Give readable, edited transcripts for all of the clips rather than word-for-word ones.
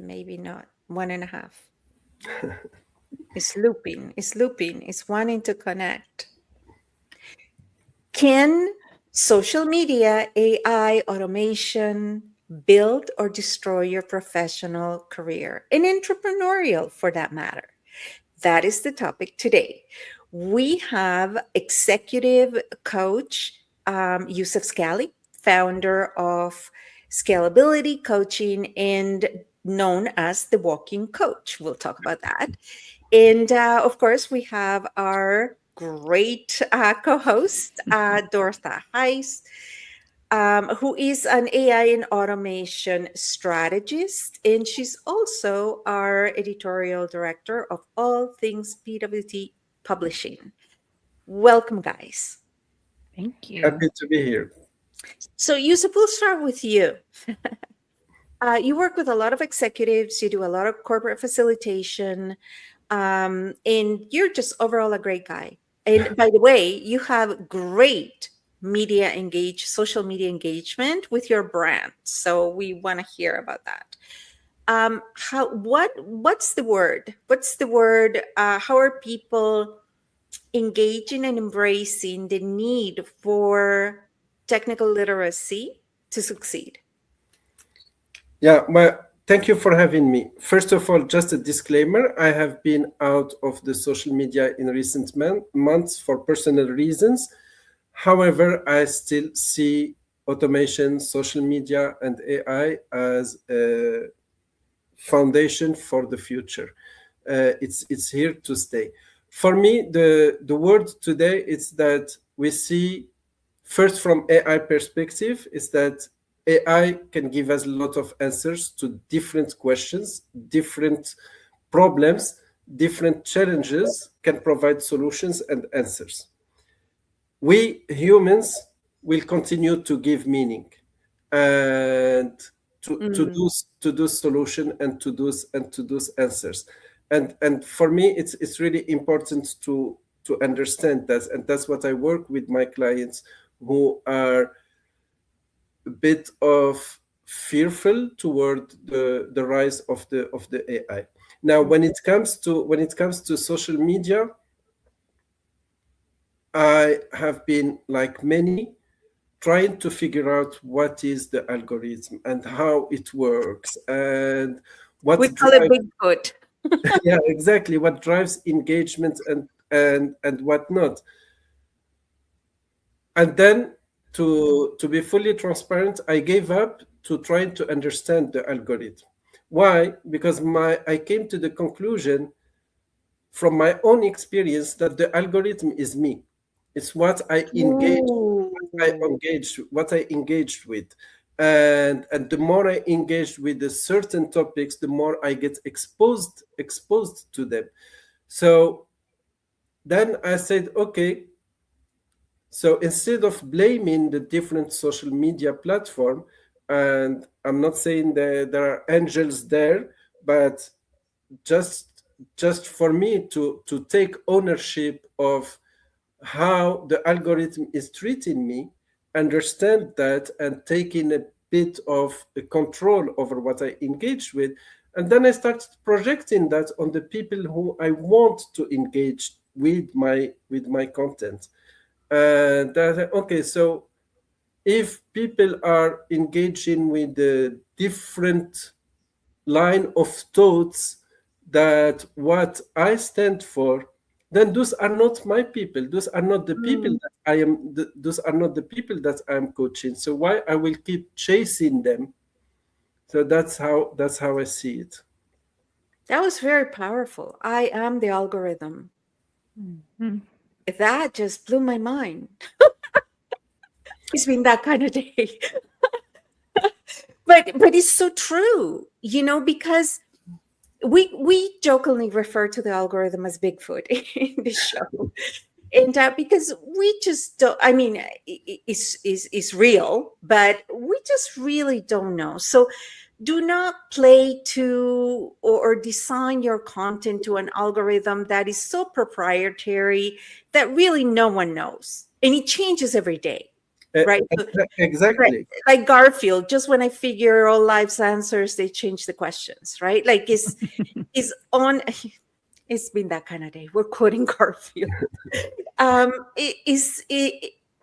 maybe not, 1.5. It's looping, it's wanting to connect. Can social media, AI, automation build or destroy your professional career and entrepreneurial for that matter? That is the topic today. We have executive coach Yusuf Scali, founder of Scalability Coaching and known as the Walking Coach. We'll talk about that. And of course, we have our great co-host, Dorotha Heiss, who is an AI and automation strategist. And she's also our editorial director of all things PWT Publishing. Welcome, guys. Thank you. Happy to be here. So, Yusuf, we'll start with you. You work with a lot of executives, you do a lot of corporate facilitation, and you're just overall a great guy. And by the way, you have great social media engagement with your brand. So we want to hear about that. What's the word? How are people engaging and embracing the need for technical literacy to succeed? Yeah, well, thank you for having me. First of all, just a disclaimer, I have been out of the social media in recent months for personal reasons. However, I still see automation, social media, and AI as a foundation for the future. It's here to stay. For me, the word today is that we see, first from AI perspective, is that AI can give us a lot of answers to different questions, different problems, different challenges, can provide solutions and answers. We humans will continue to give meaning and to those solution and to those answers. And for me, it's really important to understand that, and that's what I work with my clients who are a bit of fearful toward the rise of the AI. Now, when it comes to social media, I have been, like many, trying to figure out what is the algorithm and how it works and what we call it Bigfoot. Yeah, exactly, what drives engagement and whatnot. And then to be fully transparent, I gave up to trying to understand the algorithm. Why? Because I came to the conclusion from my own experience that the algorithm is me. It's what I engaged with. And the more I engaged with the certain topics, the more I get exposed to them. So then I said, okay, so instead of blaming the different social media platform, and I'm not saying that there are angels there, but just for me to take ownership of how the algorithm is treating me, understand that, and taking a bit of control over what I engage with. And then I started projecting that on the people who I want to engage with my content. And okay, so if people are engaging with the different line of thoughts that what I stand for, then those are not my people. Those are not the people that I am. Those are not the people that I am coaching. So why I will keep chasing them? So that's how I see it. That was very powerful. I am the algorithm. Mm-hmm. That just blew my mind. It's been that kind of day. but it's so true, because we jokingly refer to the algorithm as Bigfoot in the show. And because we just don't, I mean, it's real, but we just really don't know. So do not play to or design your content to an algorithm that is so proprietary that really no one knows. And it changes every day. right? So, right, Exactly. like Garfield, just when I figure all life's answers, they change the questions, right? Like is on. It's been that kind of day. We're quoting Garfield.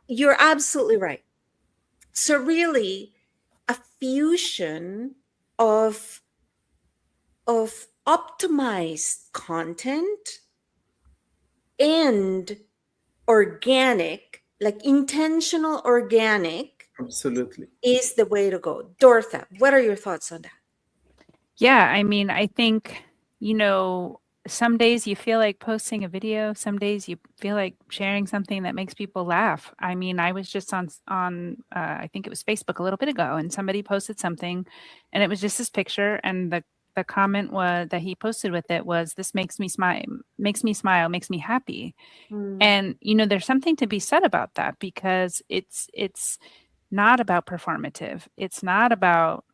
You're absolutely right. So really, a fusion of optimized content and organic, like intentional organic, Absolutely. is the way to go. Dortha, what are your thoughts on that? Yeah, I mean, I think, some days you feel like posting a video, some days you feel like sharing something that makes people laugh. I mean, I was just on I think it was Facebook a little bit ago, and somebody posted something, and it was just this picture, and the comment was that he posted with it was, "This makes me smile, makes me happy." And there's something to be said about that, because it's not about performative. It's not about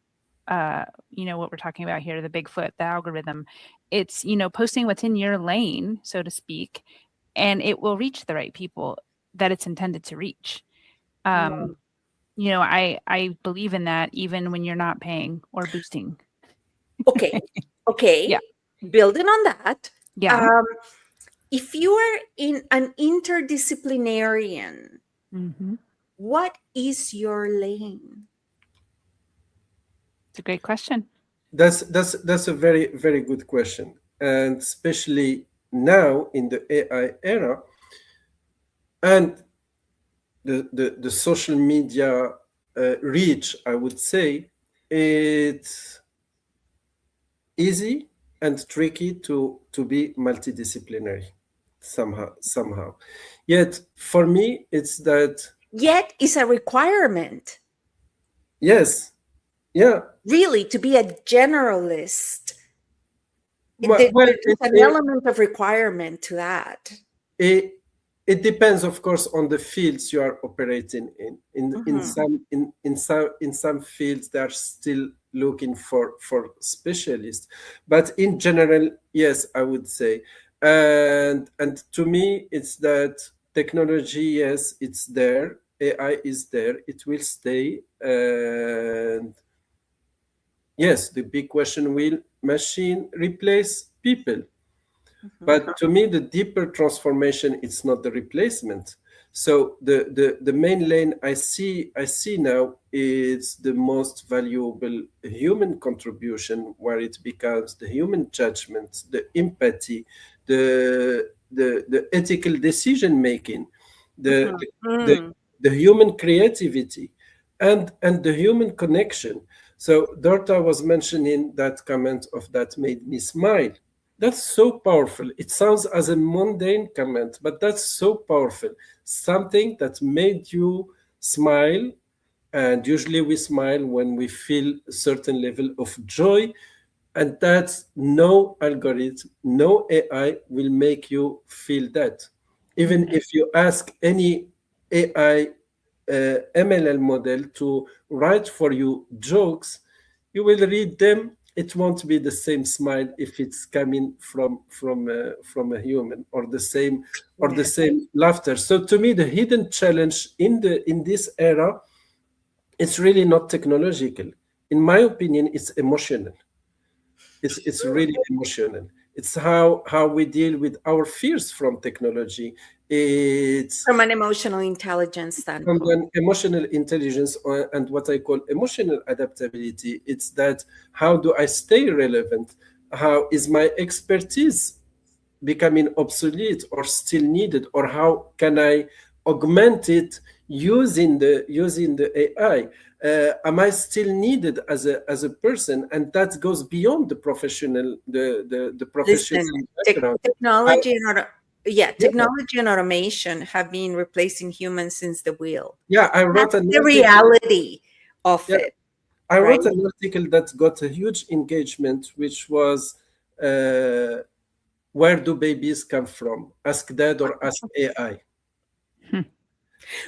what we're talking about here, the Bigfoot, the algorithm. It's, posting what's in your lane, so to speak, and it will reach the right people that it's intended to reach. I believe in that, even when you're not paying or boosting. Okay. Yeah. Building on that. Yeah. If you are in an interdisciplinarian, what is your lane? It's a great question. That's a very, very good question, and especially now in the AI era and the social media reach, I would say it's easy and tricky to be multidisciplinary somehow. Yet for me, it's that. Yet is a requirement. Yes. Yeah. Really, to be a generalist, Well, there's an element of requirement to that. It depends, of course, on the fields you are operating in. In some fields, they are still looking for specialists, but in general, yes, I would say. And to me, it's that technology, yes, it's there. AI is there. It will stay. And yes, the big question: will machine replace people? But to me, the deeper transformation, it's not the replacement. So the main lane I see now is the most valuable human contribution, where it becomes the human judgment, the empathy, the ethical decision making, the human creativity, and the human connection. So Dorta was mentioning that comment of "that made me smile." That's so powerful. It sounds as a mundane comment, but that's so powerful. Something that made you smile. And usually we smile when we feel a certain level of joy. And that's no algorithm, no AI will make you feel that. Even if you ask any AI MLL model to write for you jokes, you will read them. It won't be the same smile if it's coming from a human, or the same laughter. So to me, the hidden challenge in this era, it's really not technological. In my opinion, it's emotional. It's really emotional. It's how we deal with our fears from technology. It's from an emotional intelligence standpoint. From an emotional intelligence and what I call emotional adaptability. It's that, how do I stay relevant? How is my expertise becoming obsolete or still needed? Or how can I augment it using the AI? Am I still needed as a person? And that goes beyond the professional professional background. Technology and automation have been replacing humans since the wheel. Yeah, I wrote the reality of it. I wrote an article that got a huge engagement, which was, where do babies come from? Ask dad or ask AI.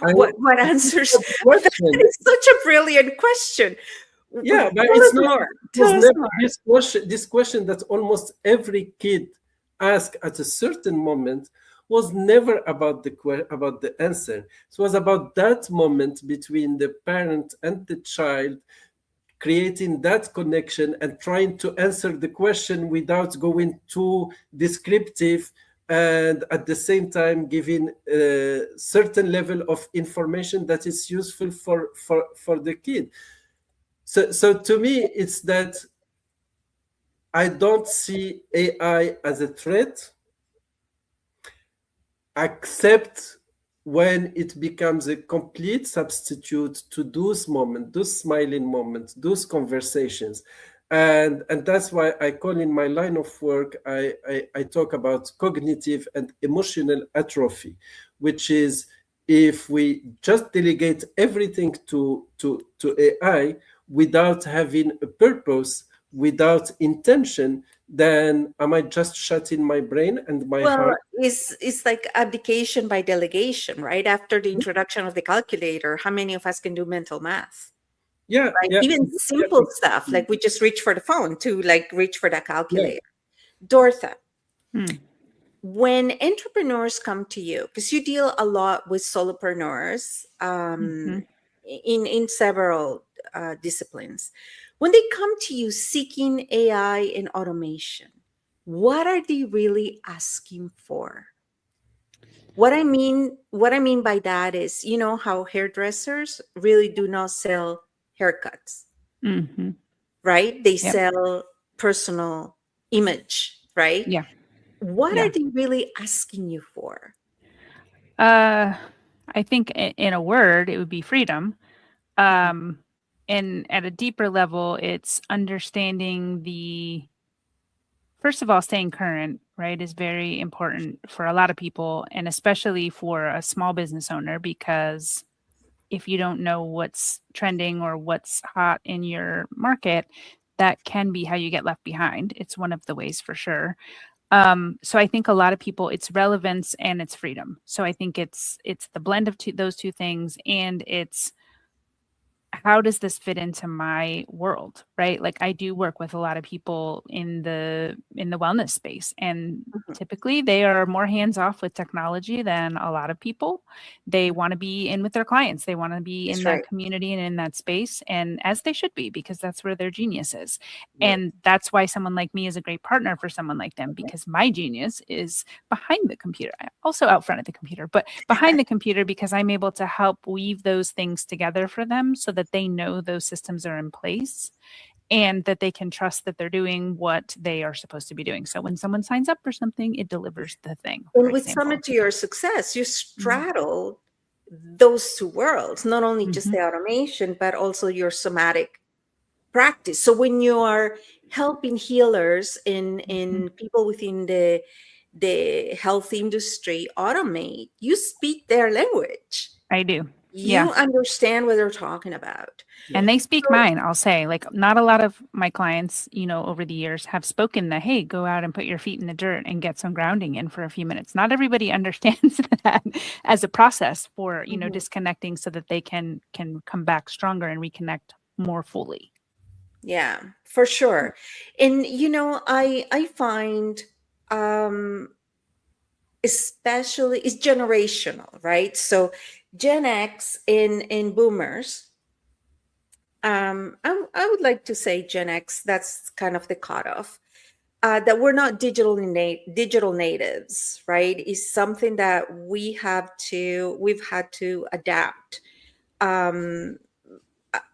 What answers? That is such a brilliant question. Yeah, but it's not this question that almost every kid asks at a certain moment. was never about the answer. It was about that moment between the parent and the child, creating that connection and trying to answer the question without going too descriptive, and at the same time giving a certain level of information that is useful for the kid. So to me, it's that I don't see AI as a threat, except when it becomes a complete substitute to those moments, those smiling moments, those conversations. And that's why I call in my line of work, I talk about cognitive and emotional atrophy, which is if we just delegate everything to AI without having a purpose, without intention, then am I just shutting my brain and my Well, heart? it's like abdication by delegation, right? After the introduction of the calculator, how many of us can do mental math? Yeah, Right? yeah, Even simple stuff, like we just reach for the phone to like reach for that yeah. calculator. Dortha, Hmm. when entrepreneurs come to you, because you deal a lot with solopreneurs Mhm. in several disciplines, when they come to you seeking AI and automation, what are they really asking for? What I mean by that is, you know how hairdressers really do not sell haircuts, Mhm. right? They Yep. sell personal image, right? Yeah. What are Yeah. they really asking you for? Uh, I think in a word, it would be freedom. Mhm. Um, and at a deeper level, it's understanding first of all, staying current, right, is very important for a lot of people, and especially for a small business owner, because if you don't know what's trending or what's hot in your market, that can be how you get left behind. It's one of the ways for sure. So I think a lot of people, it's relevance and it's freedom. So I think it's the blend of those two things, and it's how does this fit into my world, right? Like I do work with a lot of people in the wellness space, and Mhm. typically they are more hands off with technology than a lot of people. They want to be in with their clients. They want to be in That's that right. community and in that space, and as they should be, because that's where their genius is. Right. And that's why someone like me is a great partner for someone like them, because my genius is behind the computer. Also out front of the computer, but behind the computer, because I'm able to help weave those things together for them so that they know those systems are in place and that they can trust that they're doing what they are supposed to be doing. So when someone signs up for something, it delivers the thing, for And with example. Summit to Your Success, you Mhm. straddle those two worlds, not only just Mhm. the automation, but also your somatic practice. So when you are helping healers Mhm. in people within the health industry automate, you speak their language. I do. Yeah. You understand what they're talking about. Yeah. And they speak So, mine, I'll say. Like, not a lot of my clients, over the years have spoken the, hey, go out and put your feet in the dirt and get some grounding in for a few minutes. Not everybody understands that as a process for, mhm. disconnecting so that they can come back stronger and reconnect more fully. Yeah, for sure. And I find um especially it's generational, right? So Gen X in boomers, I would like to say Gen X, that's kind of the cutoff. That we're not digital natives, right? Is something that we've had to adapt um,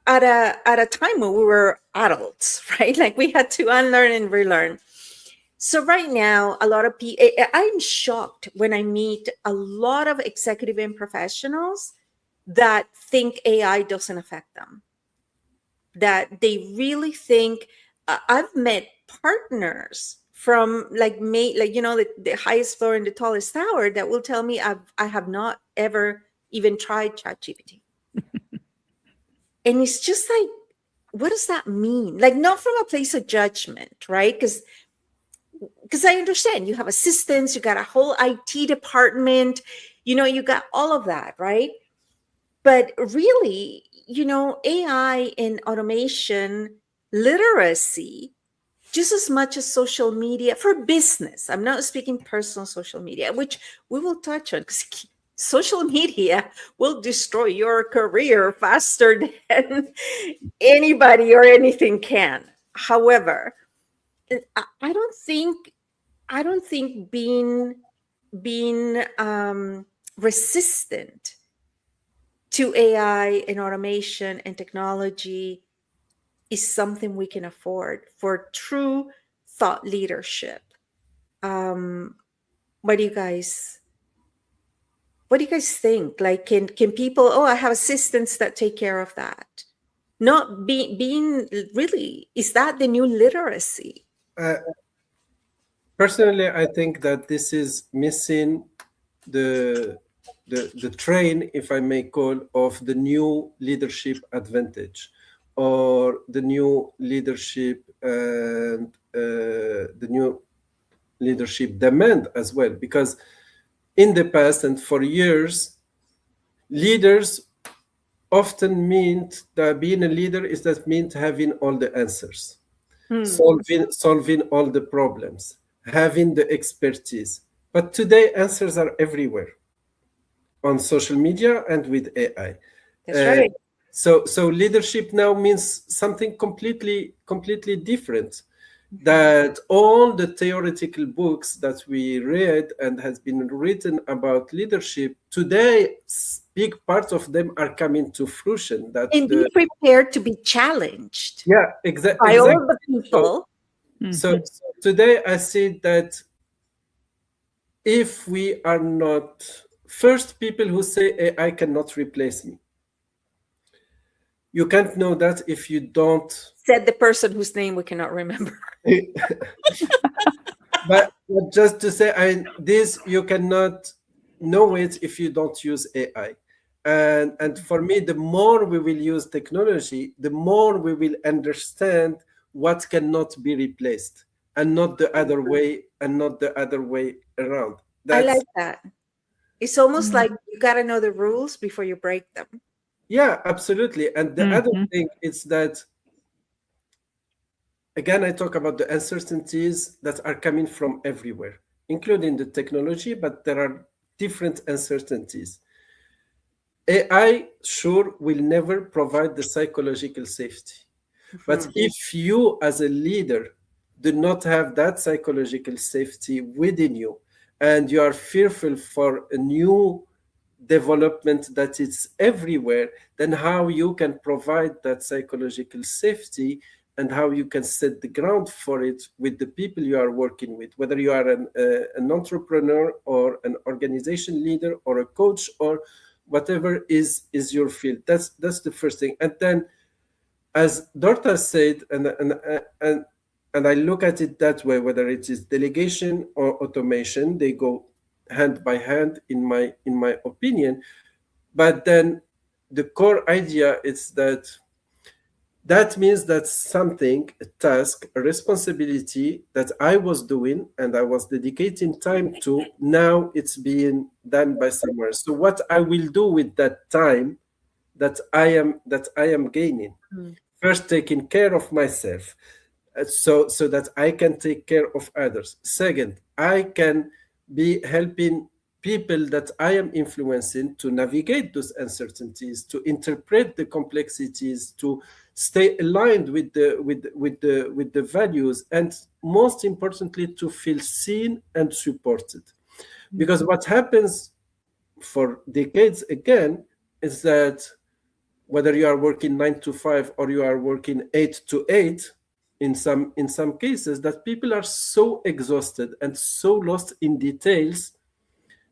at a time when we were adults, right? Like we had to unlearn and relearn. So right now, a lot of people, I'm shocked when I meet a lot of executive and professionals that think AI doesn't affect them, that they really think. I've met partners from the highest floor in the tallest tower that will tell me I have not ever even tried ChatGPT, and it's just like, what does that mean? Like, not from a place of judgment, right? Because I understand you have assistants, you got a whole IT department, you got all of that, right? But really, AI and automation literacy just as much as social media for business. I'm not speaking personal social media, which we will touch on, because social media will destroy your career faster than anybody or anything can. However, I don't think being resistant to AI and automation and technology is something we can afford for true thought leadership. Um, what do you guys think? Like, can people? Oh, I have assistants that take care of that. Not being really, is that the new literacy? Personally, I think that this is missing the the train, if I may call, of the new leadership advantage, or the new leadership and the new leadership demand as well. Because in the past and for years, leaders often meant that being a leader is that meant having all the answers, solving all the problems, having the expertise. But today, answers are everywhere on social media and with AI. That's right. So leadership now means something completely different. That all the theoretical books that we read and has been written about leadership today, big part of them are coming to fruition. That And be prepared to be challenged exactly by all the people. So today I see that if we are not first people who say AI cannot replace me, you can't know that if you don't. Said the person whose name we cannot remember. But just to say, this you cannot know it if you don't use AI. And for me, the more we will use technology, the more we will understand what cannot be replaced, and not the other way, around. I like that. It's almost like you got to know the rules before you break them. Yeah, absolutely. And the other thing is that, again, I talk about the uncertainties that are coming from everywhere, including the technology, but there are different uncertainties. AI sure will never provide the psychological safety. But if you as a leader do not have that psychological safety within you, and you are fearful for a new development that is everywhere, then how you can provide that psychological safety, and how you can set the ground for it with the people you are working with, whether you are an entrepreneur or an organization leader or a coach or whatever is your field. That's the first thing. And then, as Dorta said, and I look at it that way, whether it is delegation or automation, they go hand by hand in my opinion. But then the core idea is that means that something, a task, a responsibility that I was doing and I was dedicating time to, now it's being done by someone. So what I will do with that time that I am gaining, first taking care of myself, so that I can take care of others. Second, I can be helping people that I am influencing to navigate those uncertainties, to interpret the complexities, to stay aligned with the values, and most importantly, to feel seen and supported. Because what happens for decades again is that whether you are working 9 to 5 or you are working 8 to 8, in some cases, that people are so exhausted and so lost in details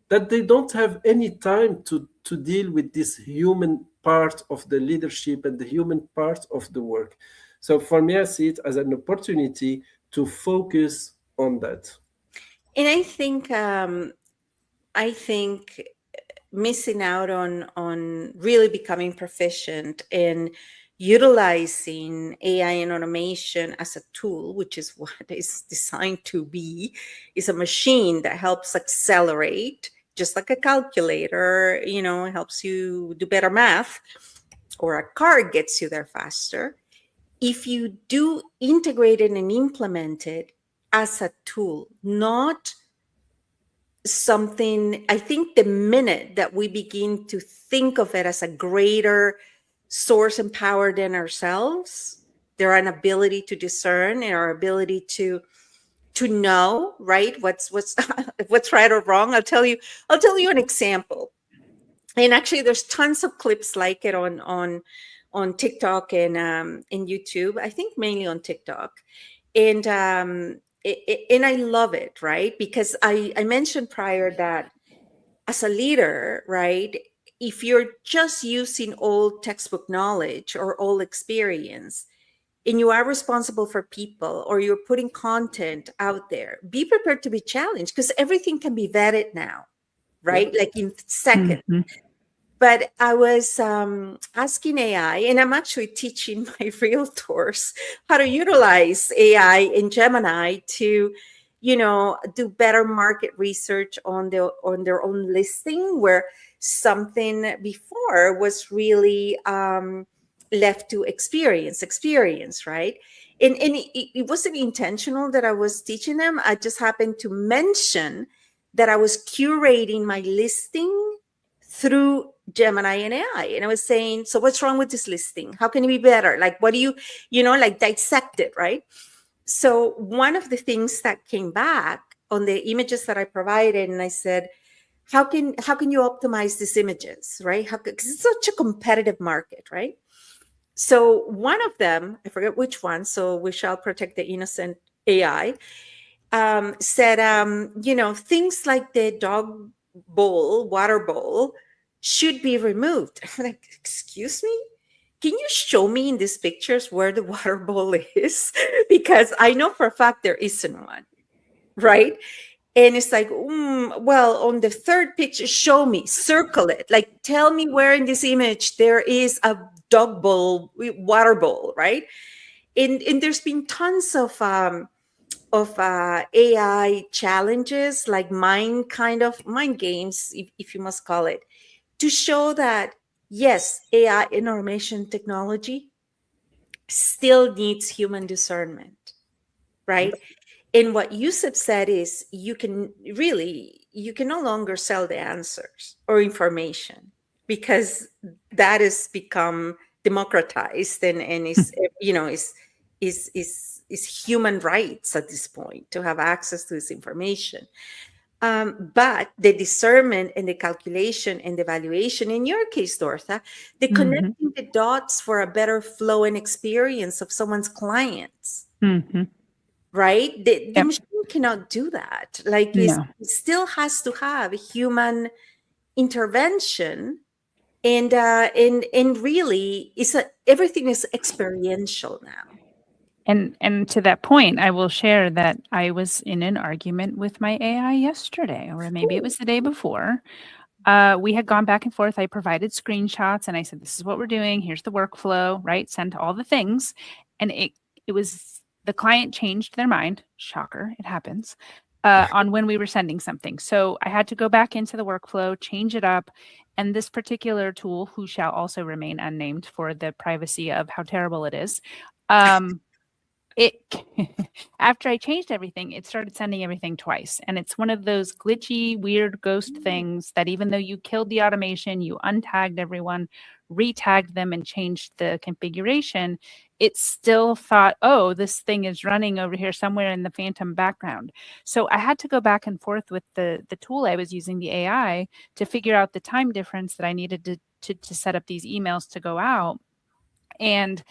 that they don't have any time to deal with this human part of the leadership and the human part of the work. So for me, I see it as an opportunity to focus on that. And I think missing out on really becoming proficient in utilizing AI and automation as a tool, which is what it's designed to be, is a machine that helps accelerate, just like a calculator, helps you do better math, or a car gets you there faster. if you do integrate it and implement it as a tool, not something, I think the minute that we begin to think of it as a greater source and power than ourselves, their ability to discern and our ability to know, right, what's what's right or wrong. I'll tell you an example. And actually there's tons of clips like it on TikTok and in YouTube. I think mainly on TikTok. And and I love it, right? Because I mentioned prior that as a leader, right, if you're just using old textbook knowledge or old experience and you are responsible for people or you're putting content out there, be prepared to be challenged because everything can be vetted now, right? Like in seconds. Mhm. But I was asking AI, and I'm actually teaching my realtors how to utilize AI in Gemini to, do better market research on their own listing, where something before was really left to experience, right? And it wasn't intentional that I was teaching them. I just happened to mention that I was curating my listing through Gemini and AI. And I was saying, so what's wrong with this listing? How can it be better? Like, what do you, like dissect it, right? So one of the things that came back on the images that I provided, and I said, how can you optimize these images, right? Because it's such a competitive market, right? So one of them, I forget which one, so we shall protect the innocent AI, said, things like the dog bowl, water bowl, should be removed. I'm like, excuse me? Can you show me in these pictures where the water bowl is? Because I know for a fact there isn't one, right? And it's like, well, on the third picture, show me, circle it. Like, tell me where in this image there is a dog bowl, water bowl, right? And there's been tons of AI challenges, like mind games, if you must call it, to show that yes, AI and automation technology still needs human discernment, right? And what Yusuf said is you can no longer sell the answers or information because that has become democratized and is is human rights at this point to have access to this information. But the discernment and the calculation and the evaluation, in your case, Dortha, the Mhm. connecting the dots for a better flow and experience of someone's clients, Mhm. right? The Yep. machine cannot do that. Like No. it still has to have human intervention, and really, everything is experiential now. And to that point, I will share that I was in an argument with my AI yesterday, or maybe it Ooh. was the day before. We had gone back and forth. I provided screenshots and I said, "This is what we're doing. Here's the workflow," right? Sent all the things. And it was the client changed their mind. Shocker, it happens. On when we were sending something. So I had to go back into the workflow, change it up. And this particular tool, who shall also remain unnamed for the privacy of how terrible it is, it after I changed everything, it started sending everything twice. And it's one of those glitchy, weird ghost things that even though you killed the automation, you untagged everyone, retagged them, and changed the configuration, it still thought, oh, this thing is running over here somewhere in the phantom background. So I had to go back and forth with the tool I was using, the AI, to figure out the time difference that I needed to set up these emails to go out. And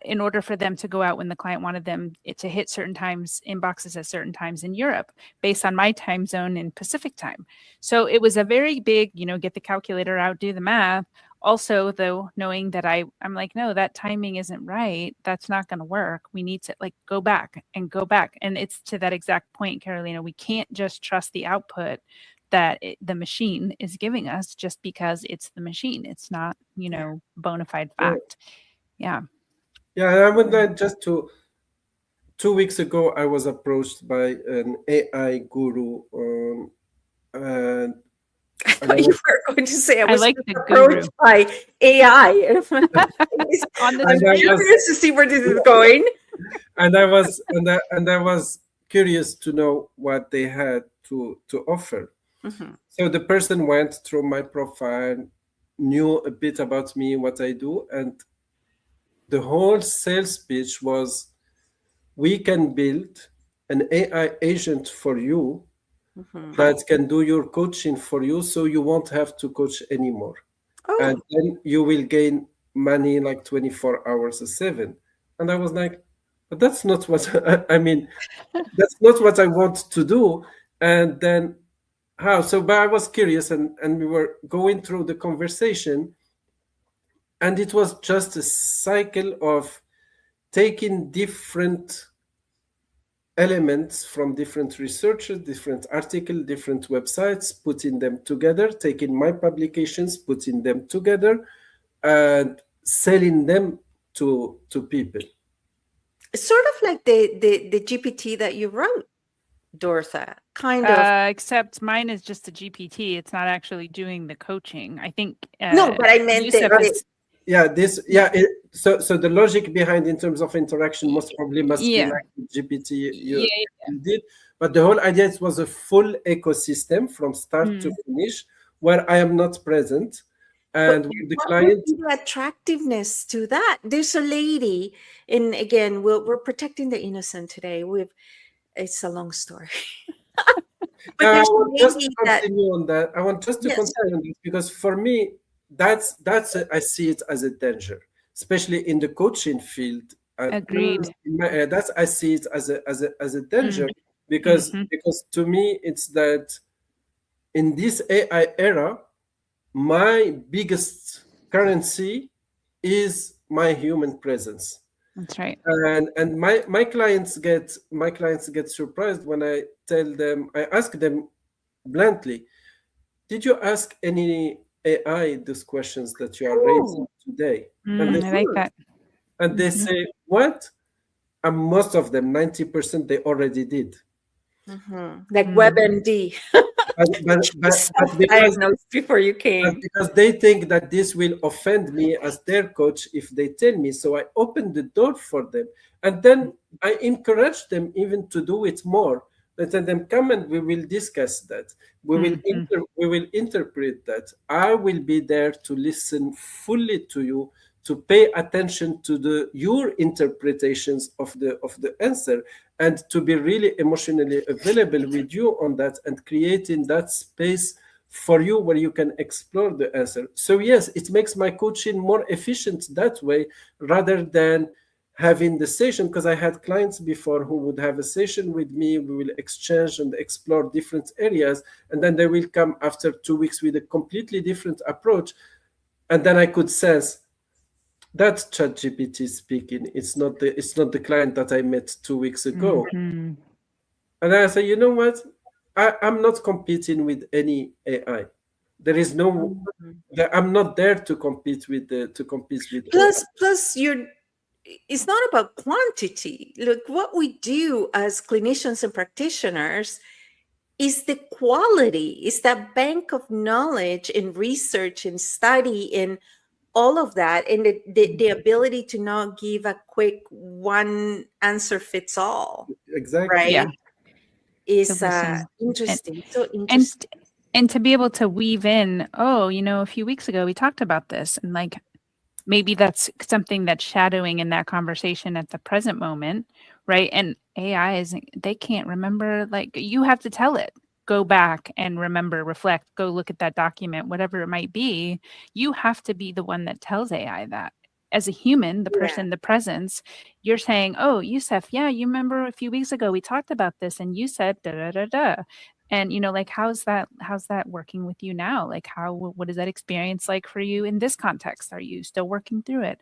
in order for them to go out when the client wanted them to hit certain times, inboxes at certain times in Europe, based on my time zone in Pacific time. So it was a very big, get the calculator out, do the math. Also, though, knowing that I'm like, no, that timing isn't right. That's not going to work. We need to go back and go back. And it's to that exact point, Carolina, we can't just trust the output that the machine is giving us just because it's the machine. It's not, bona fide fact. Yeah. Yeah, I would like just to 2 weeks ago, I was approached by an AI guru, and I And I thought you was, were going to say I I was like being the guru approached by AI. on the I'm and I street. was, curious to see where this is going. and I was curious to know what they had to offer. Mhm. So the person went through my profile, knew a bit about me, what I do, and the whole sales pitch was, we can build an AI agent for you Mhm. that can do your coaching for you, so you won't have to coach anymore. And Oh, then you will gain money like 24 hours a 7. And I was like, but that's not what I mean, that's not what I want to do. And then how? So, but I was curious, and we were going through the conversation, and it was just a cycle of taking different elements from different researchers, different articles, different websites, putting them together, taking my publications, putting them together, and selling them to people. it's sort of like the GPT that you wrote, Dortha. Kind of. Except mine is just a GPT. It's not actually doing the coaching. I think No, but I meant Yusuf is, Yeah, so the logic behind in terms of interaction most probably must be yeah, like the GPT yeah. you did, but the whole idea it was a full ecosystem from start to Mm. finish where I am not present, But and with the what would client. be the attractiveness to that? There's a lady, and again, we're protecting the innocent today. It's a long story, but Yeah, I there's a want just to lady that continue on that. I want just to yes, continue on this because for me, I see it as a danger, especially in the coaching field. Agreed. That's I see it as a Mm. danger because Hmm. to me it's that in this AI era, my biggest currency is my human presence. That's right. And my clients get surprised when I tell them, I ask them bluntly, did you ask any AI these questions that you are raising oh, today? And they I like good. that. Hmm. say, what? And most of them, 90%, they already did. Like Mm. WebMD. But, but, You but, but because self-diagnosed before you but came. because they think that this will offend me as their coach if they tell me. So I open the door for them. And then I encourage them even to do it more. I tell them, come and we will discuss that. Hmm. We will interpret that. I will be there to listen fully to you, to pay attention to your interpretations of the answer, and to be really emotionally available with you on that, and creating that space for you where you can explore the answer. So yes, it makes my coaching more efficient that way rather than having the session, because I had clients before who would have a session with me, we will exchange and explore different areas, and then they will come after 2 weeks with a completely different approach, and then I could sense that ChatGPT speaking. It's not the client that I met 2 weeks ago. Hmm. And I say, you know what? I'm not competing with any AI. There is no. Mhm. I'm not there to compete with AI. Plus, it's not about quantity. Look, what we do as clinicians and practitioners is the quality, is that bank of knowledge and research and study and all of that, and the ability to not give a quick one answer fits all, Exactly. Yeah. right? To Is listen interesting. So and interesting. and to be able to weave in, oh, a few weeks ago we talked about this, and like maybe that's something that's shadowing in that conversation at the present moment, right? And AI isn't, they can't remember, like you have to tell it, go back and remember, reflect, go look at that document, whatever it might be. You have to be the one that tells AI that. As a human, the Yeah. person, the presence, you're saying, oh, Yusuf, yeah, you remember a few weeks ago we talked about this and you said da da da da. And like how's that working with you now? Like what is that experience like for you in this context? Are you still working through it?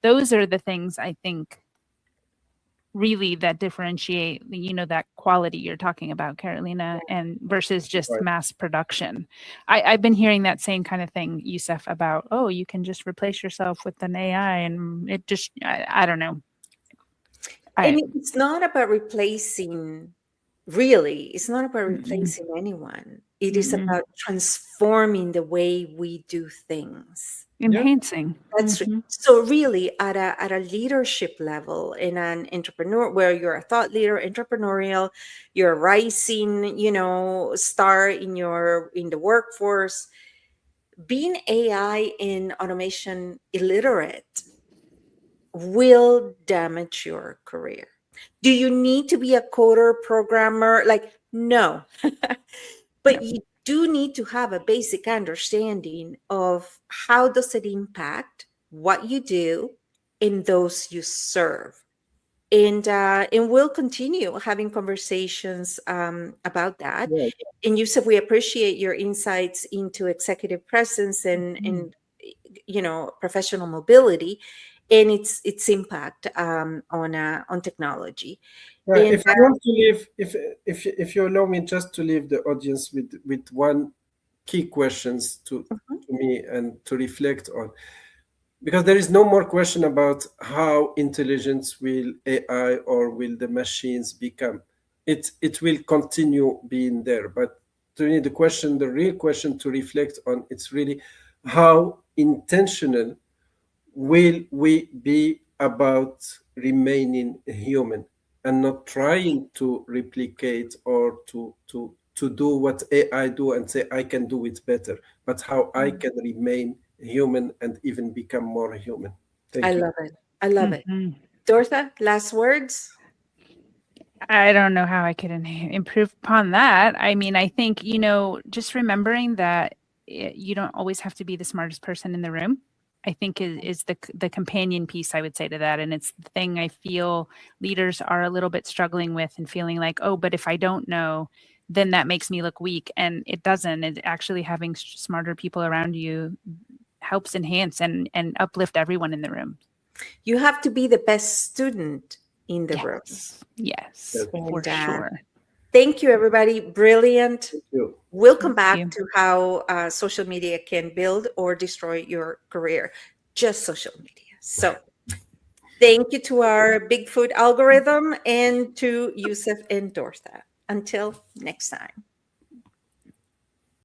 Those are the things I think really that differentiate, that quality you're talking about, Carolina, and versus just Right. mass production. I've been hearing that same kind of thing, Yusuf, about, oh, you can just replace yourself with an AI and it just, I don't know. And it's not about replacing, really, it's not about Mm-mm. replacing anyone. It is about transforming the way we do things. Enhancing. That's so really at a leadership level, in an entrepreneur, where you're a thought leader, entrepreneurial, you're a rising, star in the workforce. Being AI and automation illiterate will damage your career. Do you need to be a coder, programmer? Like, no. But you do need to have a basic understanding of how does it impact what you do and those you serve. And we'll continue having conversations about that. Yeah. And Yusuf, we appreciate your insights into executive presence and professional mobility and its impact on technology. And If I want to leave, if you allow me just to leave the audience with one key questions to me and to reflect on, because there is no more question about how intelligent will AI or will the machines become. It will continue being there, but to me the real question to reflect on, it's really how intentional will we be about remaining human and not trying to replicate or to do what AI do and say I can do it better, but how I can remain human and even become more human. I Thank you. love it. I love it. Dortha, last words? I don't know how I could improve upon that. I mean, I think, just remembering that you don't always have to be the smartest person in the room, I think is the companion piece I would say to that. And it's the thing I feel leaders are a little bit struggling with and feeling like, oh, but if I don't know, then that makes me look weak. And it doesn't. It actually having smarter people around you helps enhance and uplift everyone in the room. You have to be the best student in the room. Yes, for sure. Thank you, everybody. Brilliant. Thank you. We'll come back to how social media can build or destroy your career. Just social media. So thank you to our Bigfoot algorithm and to Yusuf and Dortha. Until next time.